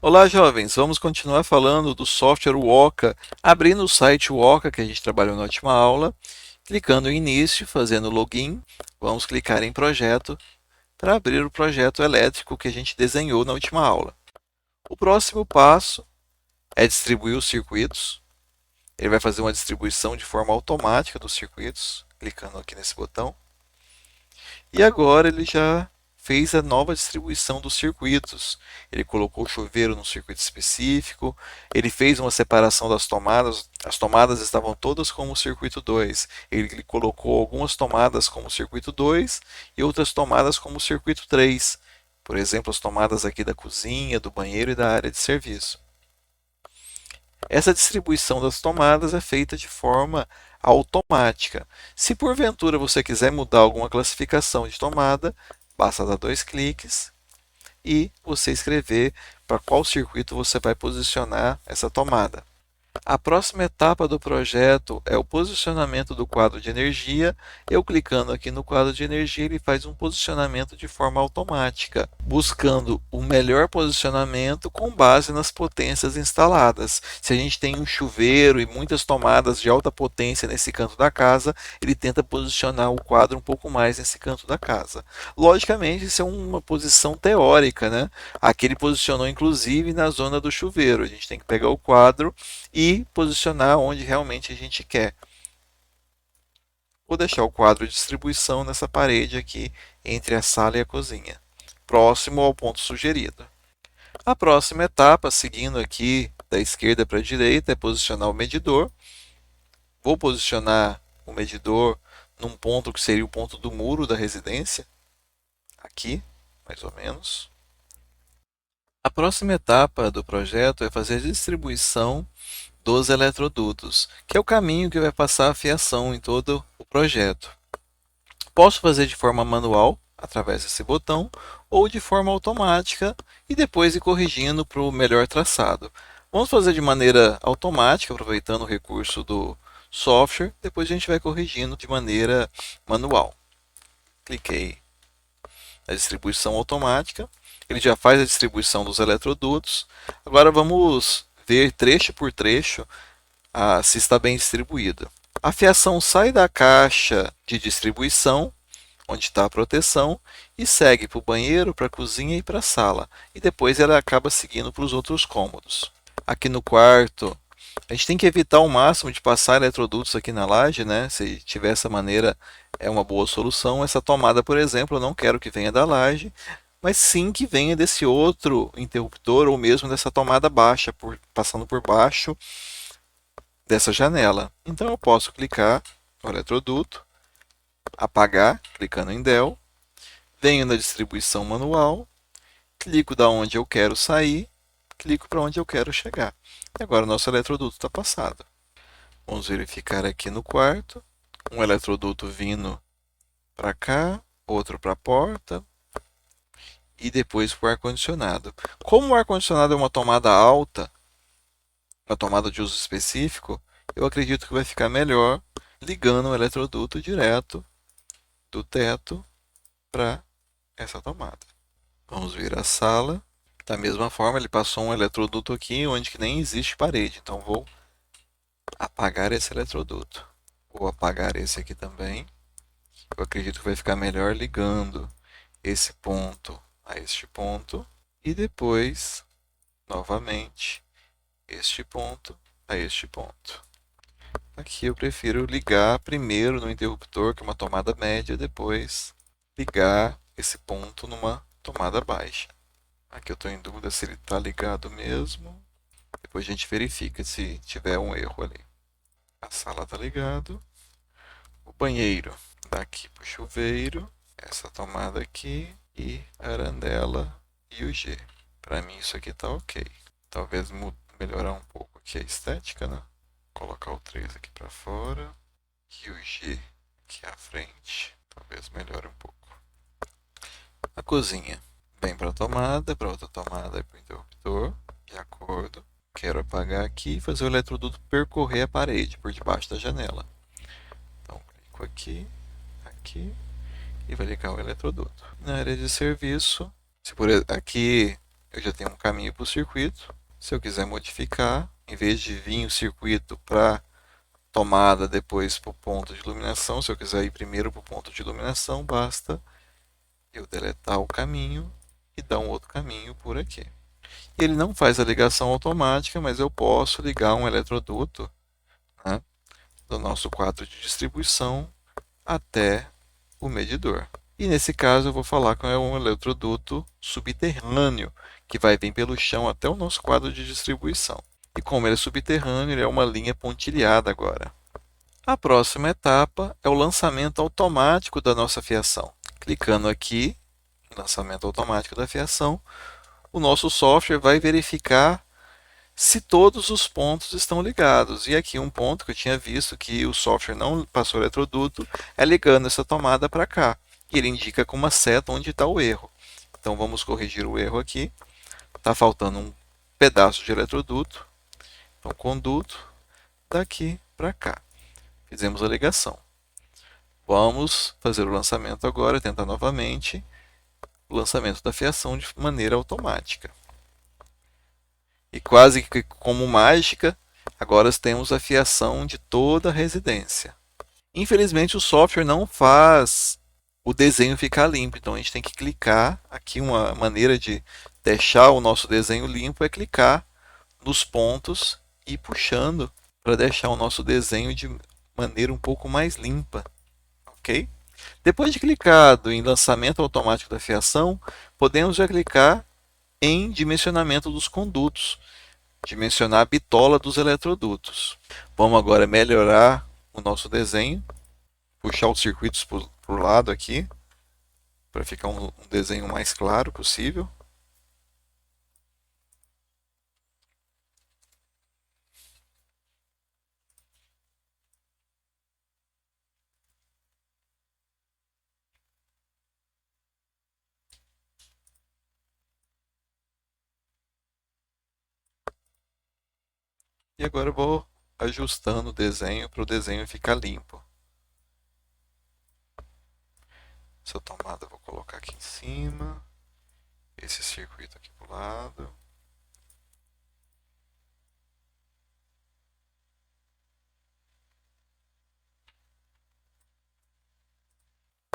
Olá, jovens! Vamos continuar falando do software Woca, abrindo o site Woca que a gente trabalhou na última aula, clicando em início, fazendo login, vamos clicar em projeto para abrir o projeto elétrico que a gente desenhou na última aula. O próximo passo é distribuir os circuitos. Ele vai fazer uma distribuição de forma automática dos circuitos, clicando aqui nesse botão. E agora ele já fez a nova distribuição dos circuitos. Ele colocou o chuveiro num circuito específico, ele fez uma separação das tomadas, as tomadas estavam todas como circuito 2. Ele colocou algumas tomadas como circuito 2 e outras tomadas como circuito 3. Por exemplo, as tomadas aqui da cozinha, do banheiro e da área de serviço. Essa distribuição das tomadas é feita de forma automática. Se porventura você quiser mudar alguma classificação de tomada, basta dar dois cliques e você escrever para qual circuito você vai posicionar essa tomada. A próxima etapa do projeto é o posicionamento do quadro de energia. Eu clicando aqui no quadro de energia, ele faz um posicionamento de forma automática, buscando o melhor posicionamento com base nas potências instaladas. Se a gente tem um chuveiro e muitas tomadas de alta potência nesse canto da casa, ele tenta posicionar o quadro um pouco mais nesse canto da casa. Logicamente, isso é uma posição teórica, né? Aqui ele posicionou inclusive na zona do chuveiro. A gente tem que pegar o quadro e posicionar onde realmente a gente quer. Vou deixar o quadro de distribuição nessa parede aqui entre a sala e a cozinha, próximo ao ponto sugerido. A próxima etapa, seguindo aqui da esquerda para a direita, é posicionar o medidor. Vou posicionar o medidor num ponto que seria o ponto do muro da residência, aqui, mais ou menos. A próxima etapa do projeto é fazer a distribuição dos eletrodutos, que é o caminho que vai passar a fiação em todo o projeto. Posso fazer de forma manual, através desse botão, ou de forma automática e depois ir corrigindo para o melhor traçado. Vamos fazer de maneira automática, aproveitando o recurso do software, depois a gente vai corrigindo de maneira manual. Cliquei na distribuição automática, ele já faz a distribuição dos eletrodutos. Agora vamos ver trecho por trecho se está bem distribuída. A fiação sai da caixa de distribuição, onde está a proteção, e segue para o banheiro, para a cozinha e para a sala. E depois ela acaba seguindo para os outros cômodos. Aqui no quarto, a gente tem que evitar ao máximo de passar eletrodutos aqui na laje, né? Se tiver essa maneira, é uma boa solução. Essa tomada, por exemplo, eu não quero que venha da laje, mas sim que venha desse outro interruptor ou mesmo dessa tomada baixa, passando por baixo dessa janela. Então eu posso clicar no eletroduto, apagar, clicando em Del, venho na distribuição manual, clico da onde eu quero sair, clico para onde eu quero chegar. E agora o nosso eletroduto está passado. Vamos verificar aqui no quarto, um eletroduto vindo para cá, outro para a porta e depois para o ar-condicionado. Como o ar-condicionado é uma tomada alta, uma tomada de uso específico, eu acredito que vai ficar melhor ligando o eletroduto direto do teto para essa tomada. Vamos ver a sala. Da mesma forma, ele passou um eletroduto aqui onde que nem existe parede. Então vou apagar esse eletroduto. Vou apagar esse aqui também. Eu acredito que vai ficar melhor ligando esse ponto a este ponto. E depois, novamente, este ponto a este ponto. Aqui eu prefiro ligar primeiro no interruptor, que é uma tomada média, depois ligar esse ponto numa tomada baixa. Aqui eu estou em dúvida se ele está ligado mesmo. Depois a gente verifica se tiver um erro ali. A sala está ligado. O banheiro daqui para o chuveiro. Essa tomada aqui e a arandela e o G. Para mim isso aqui está ok. Talvez melhorar um pouco aqui a estética, né? Colocar o 3 aqui para fora e o G aqui à frente. Talvez melhore um pouco. A cozinha. Vem para a tomada, para outra tomada e para o interruptor. De acordo. Quero apagar aqui e fazer o eletroduto percorrer a parede por debaixo da janela. Então clico aqui, aqui e vai ligar o eletroduto. Na área de serviço, se por aqui eu já tenho um caminho para o circuito. Se eu quiser modificar, em vez de vir o circuito para tomada, depois para o ponto de iluminação, se eu quiser ir primeiro para o ponto de iluminação, basta eu deletar o caminho e dar um outro caminho por aqui. Ele não faz a ligação automática, mas eu posso ligar um eletroduto, né, do nosso quadro de distribuição até o medidor. E nesse caso eu vou falar que é um eletroduto subterrâneo, que vai vir pelo chão até o nosso quadro de distribuição. E como ele é subterrâneo, ele é uma linha pontilhada agora. A próxima etapa é o lançamento automático da nossa fiação. Clicando aqui em lançamento automático da fiação, o nosso software vai verificar se todos os pontos estão ligados. E aqui um ponto que eu tinha visto que o software não passou o eletroduto é ligando essa tomada para cá. E ele indica com uma seta onde está o erro. Então vamos corrigir o erro aqui. Está faltando um pedaço de eletroduto. Então conduto daqui para cá. Fizemos a ligação. Vamos fazer o lançamento agora, tentar novamente o lançamento da fiação de maneira automática. E quase que como mágica, agora temos a fiação de toda a residência. Infelizmente o software não faz o desenho ficar limpo, então a gente tem que clicar aqui. Uma maneira de deixar o nosso desenho limpo é clicar nos pontos e ir puxando para deixar o nosso desenho de maneira um pouco mais limpa, ok? Depois de clicado em lançamento automático da fiação, podemos já clicar em dimensionamento dos condutos, dimensionar a bitola dos eletrodutos. Vamos agora melhorar o nosso desenho, puxar os circuitos para o lado aqui, para ficar um desenho mais claro possível. E agora eu vou ajustando o desenho para o desenho ficar limpo. Essa tomada eu vou colocar aqui em cima, esse circuito aqui para o lado.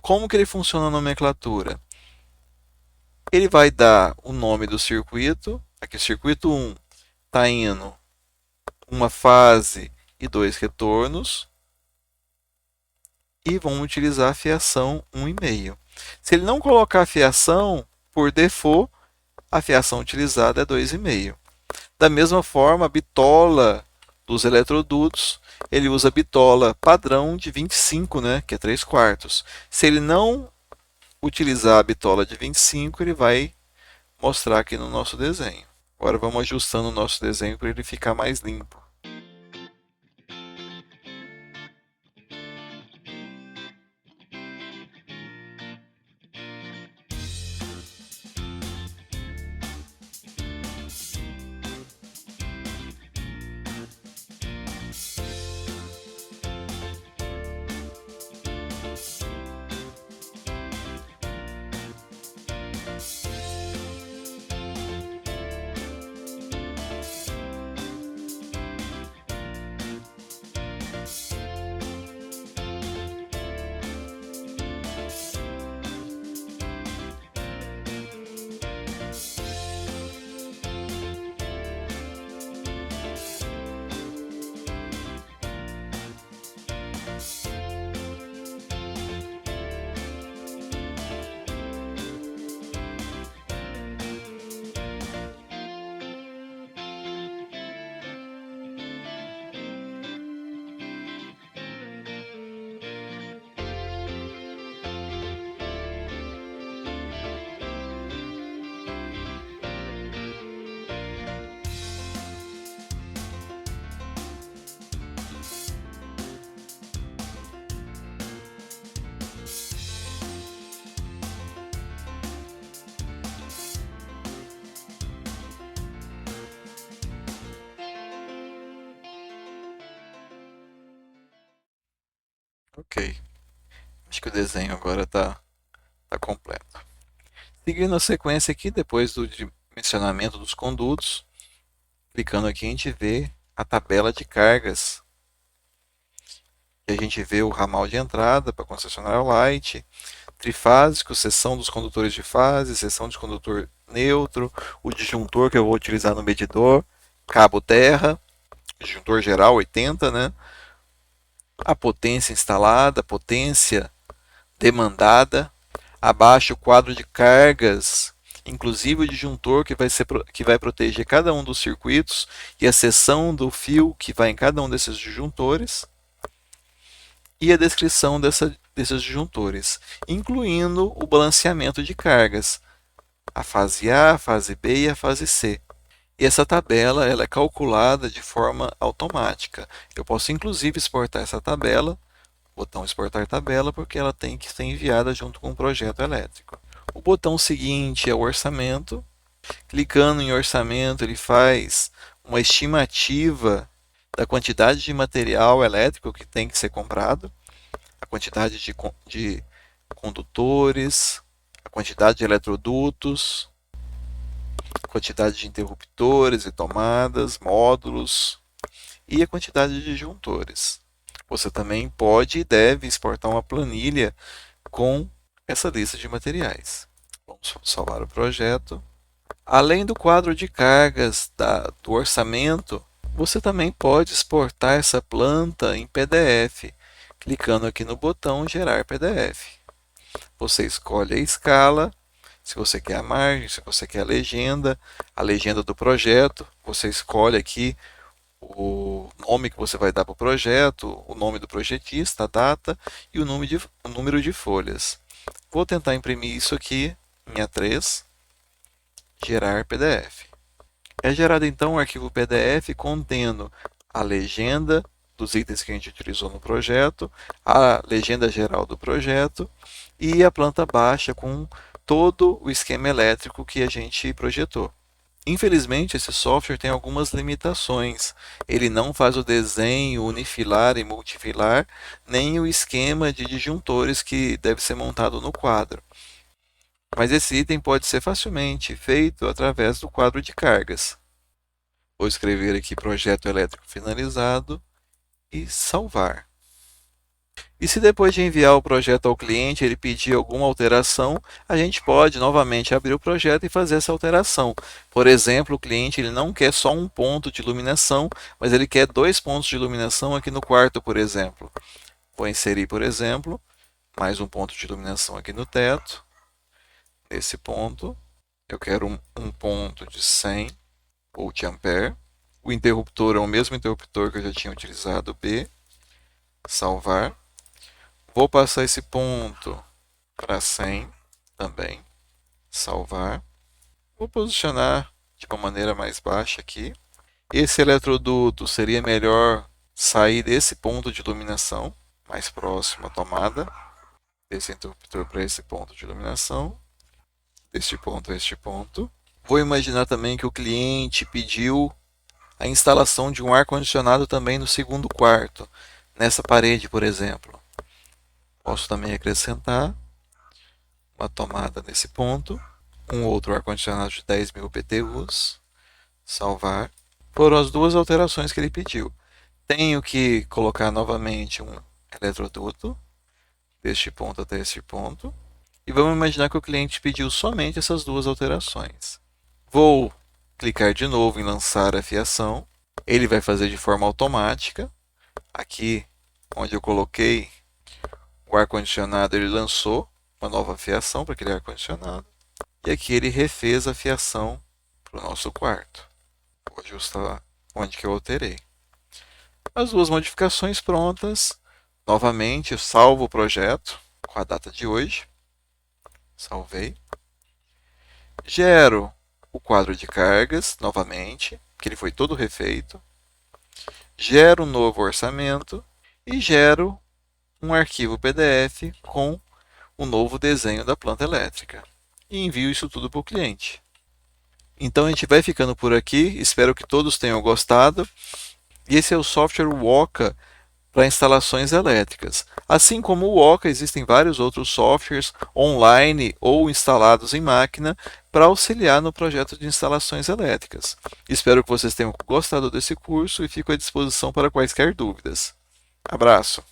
Como que ele funciona a nomenclatura? Ele vai dar o nome do circuito. Aqui, circuito 1 está indo uma fase e dois retornos. E vamos utilizar a fiação 1,5. Se ele não colocar a fiação, por default, a fiação utilizada é 2,5. Da mesma forma, a bitola dos eletrodutos, ele usa a bitola padrão de 25, né, que é 3/4. Se ele não utilizar a bitola de 25, ele vai mostrar aqui no nosso desenho. Agora vamos ajustando o nosso desenho para ele ficar mais limpo. Ok, acho que o desenho agora está completo. Seguindo a sequência aqui, depois do dimensionamento dos condutos. Clicando aqui, a gente vê a tabela de cargas. E a gente vê o ramal de entrada para concessionária light, trifásico, seção dos condutores de fase, seção de condutor neutro, o disjuntor que eu vou utilizar no medidor, cabo terra, disjuntor geral 80, né? A potência instalada, a potência demandada, abaixo o quadro de cargas, inclusive o disjuntor que vai proteger cada um dos circuitos e a seção do fio que vai em cada um desses disjuntores, e a descrição desses disjuntores, incluindo o balanceamento de cargas, a fase A, a fase B e a fase C. E essa tabela ela é calculada de forma automática. Eu posso inclusive exportar essa tabela, botão exportar tabela, porque ela tem que ser enviada junto com o projeto elétrico. O botão seguinte é o orçamento. Clicando em orçamento, ele faz uma estimativa da quantidade de material elétrico que tem que ser comprado, a quantidade de condutores, a quantidade de eletrodutos, a quantidade de interruptores e tomadas, módulos e a quantidade de disjuntores. Você também pode e deve exportar uma planilha com essa lista de materiais. Vamos salvar o projeto. Além do quadro de cargas do orçamento, você também pode exportar essa planta em PDF, clicando aqui no botão Gerar PDF. Você escolhe a escala, se você quer a margem, se você quer a legenda do projeto, você escolhe aqui o nome que você vai dar para o projeto, o nome do projetista, a data e o número de folhas. Vou tentar imprimir isso aqui em A3, gerar PDF. É gerado então um arquivo PDF contendo a legenda dos itens que a gente utilizou no projeto, a legenda geral do projeto e a planta baixa com todo o esquema elétrico que a gente projetou. Infelizmente, esse software tem algumas limitações. Ele não faz o desenho unifilar e multifilar, nem o esquema de disjuntores que deve ser montado no quadro. Mas esse item pode ser facilmente feito através do quadro de cargas. Vou escrever aqui projeto elétrico finalizado e salvar. E se depois de enviar o projeto ao cliente ele pedir alguma alteração, a gente pode novamente abrir o projeto e fazer essa alteração. Por exemplo, o cliente ele não quer só um ponto de iluminação, mas ele quer 2 pontos de iluminação aqui no quarto, por exemplo. Vou inserir, por exemplo, mais um ponto de iluminação aqui no teto. Nesse ponto, eu quero um ponto de 100 volt ampere. O interruptor é o mesmo interruptor que eu já tinha utilizado, B. Salvar. Vou passar esse ponto para 100 também. Salvar. Vou posicionar de uma maneira mais baixa aqui. Esse eletroduto seria melhor sair desse ponto de iluminação, mais próximo à tomada. Desse interruptor para esse ponto de iluminação. Deste ponto a este ponto. Vou imaginar também que o cliente pediu a instalação de um ar-condicionado também no segundo quarto, nessa parede, por exemplo. Posso também acrescentar uma tomada nesse ponto, um outro ar-condicionado de 10.000 BTUs, salvar. Foram as duas alterações que ele pediu. Tenho que colocar novamente um eletroduto, deste ponto até este ponto, e vamos imaginar que o cliente pediu somente essas duas alterações. Vou clicar de novo em lançar a fiação, ele vai fazer de forma automática. Aqui onde eu coloquei o ar-condicionado, ele lançou uma nova fiação para aquele ar-condicionado. E aqui ele refez a fiação para o nosso quarto. Vou ajustar onde que eu alterei. As duas modificações prontas. Novamente, eu salvo o projeto com a data de hoje. Salvei. Gero o quadro de cargas novamente, que ele foi todo refeito. Gero um novo orçamento e gero um arquivo PDF com o novo desenho da planta elétrica. E envio isso tudo para o cliente. Então a gente vai ficando por aqui. Espero que todos tenham gostado. E esse é o software Woca para instalações elétricas. Assim como o Oca, existem vários outros softwares online ou instalados em máquina para auxiliar no projeto de instalações elétricas. Espero que vocês tenham gostado desse curso e fico à disposição para quaisquer dúvidas. Abraço!